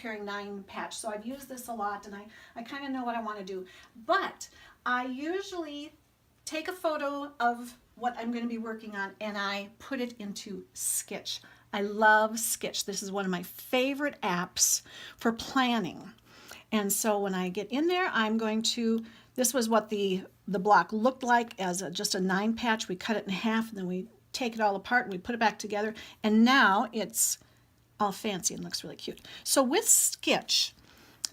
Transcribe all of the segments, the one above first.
Pairing 9 patch, so I've used this a lot, and I kind of know what I want to do. But I usually take a photo of what I'm going to be working on, and I put it into Skitch. I love Skitch. This is one of my favorite apps for planning. And so when I get in there, I'm going to, this was what the block looked like as just a 9 patch. We cut it in half, and then we take it all apart and we put it back together, and now it's all fancy and looks really cute. So with Skitch,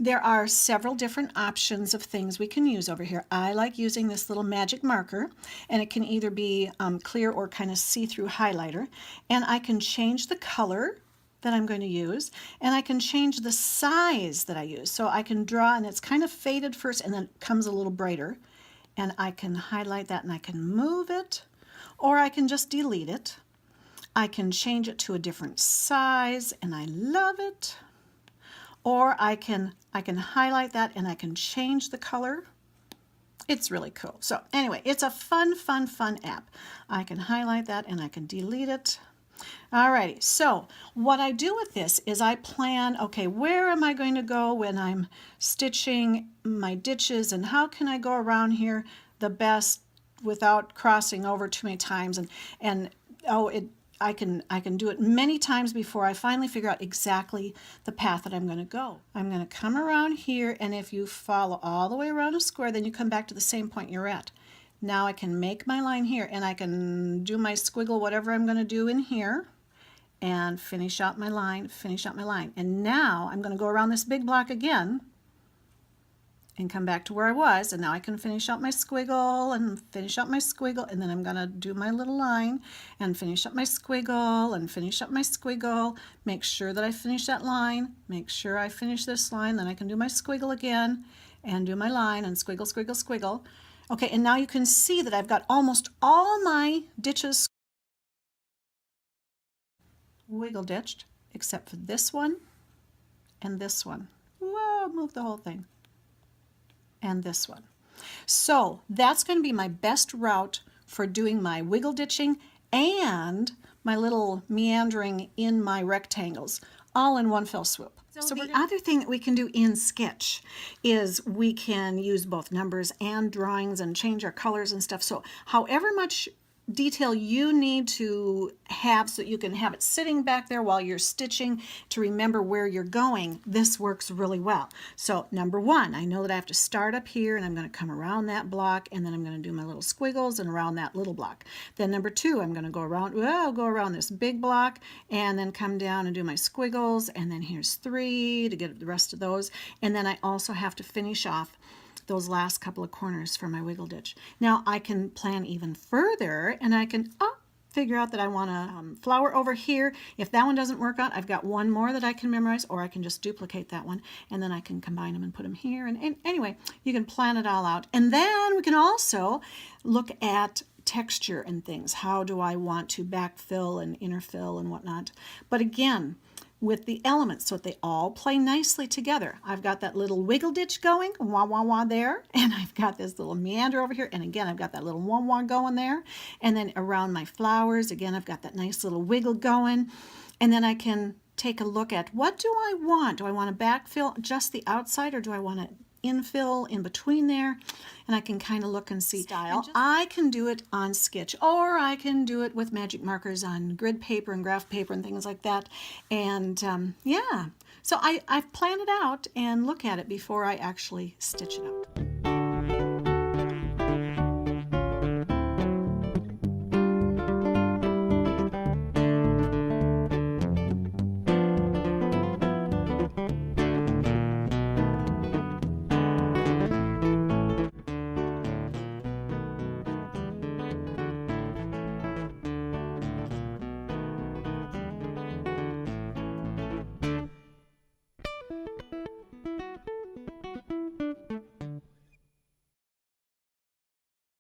there are several different options of things we can use over here. I like using this little magic marker, and it can either be clear or kind of see-through highlighter, and I can change the color that I'm going to use, and I can change the size that I use. So I can draw, and it's kind of faded first and then it comes a little brighter, and I can highlight that and I can move it, or I can just delete it. I can change it to a different size, and I love it. Or I can highlight that and I can change the color. It's really cool. So anyway, it's a fun app. I can highlight that and I can delete it. Alrighty, so what I do with this is I plan, okay, where am I going to go when I'm stitching my ditches, and how can I go around here the best without crossing over too many times, and I can do it many times before I finally figure out exactly the path that I'm going to go. I'm going to come around here, and if you follow all the way around a square, then you come back to the same point you're at. Now I can make my line here, and I can do my squiggle, whatever I'm going to do in here, and finish out my line, And now I'm going to go around this big block again and come back to where I was, and now I can finish out my squiggle and finish out my squiggle, and then I'm going to do my little line and finish up my squiggle and finish up my squiggle, make sure that I finish that line, make sure I finish this line, then I can do my squiggle again and do my line and squiggle, squiggle, squiggle. Okay, and now you can see that I've got almost all my ditches wiggle ditched, except for this one and this one. Whoa, move the whole thing. And this one. So that's going to be my best route for doing my wiggle ditching and my little meandering in my rectangles, all in one fell swoop. So the other thing that we can do in Skitch is we can use both numbers and drawings and change our colors and stuff. So however much detail you need to have so that you can have it sitting back there while you're stitching to remember where you're going, this works really well. So number one, I know that I have to start up here, and I'm going to come around that block, and then I'm going to do my little squiggles and around that little block. Then number two, I'm going to go around this big block and then come down and do my squiggles, and then here's 3 to get the rest of those, and then I also have to finish off those last couple of corners for my wiggle ditch. Now I can plan even further, and I can figure out that I want a flower over here. If that one doesn't work out, I've got one more that I can memorize, or I can just duplicate that one, and then I can combine them and put them here. And anyway, you can plan it all out. And then we can also look at texture and things. How do I want to backfill and interfill and whatnot? But again, with the elements so that they all play nicely together. I've got that little wiggle ditch going, wah wah wah there, and I've got this little meander over here, and again I've got that little wah wah going there, and then around my flowers, again I've got that nice little wiggle going, and then I can take a look at what do I want? Do I want to backfill just the outside, or do I want to infill in between there? And I can kind of look and see style. I can do it on Skitch, or I can do it with magic markers on grid paper and graph paper and things like that. And yeah, so I've planned it out and look at it before I actually stitch it out.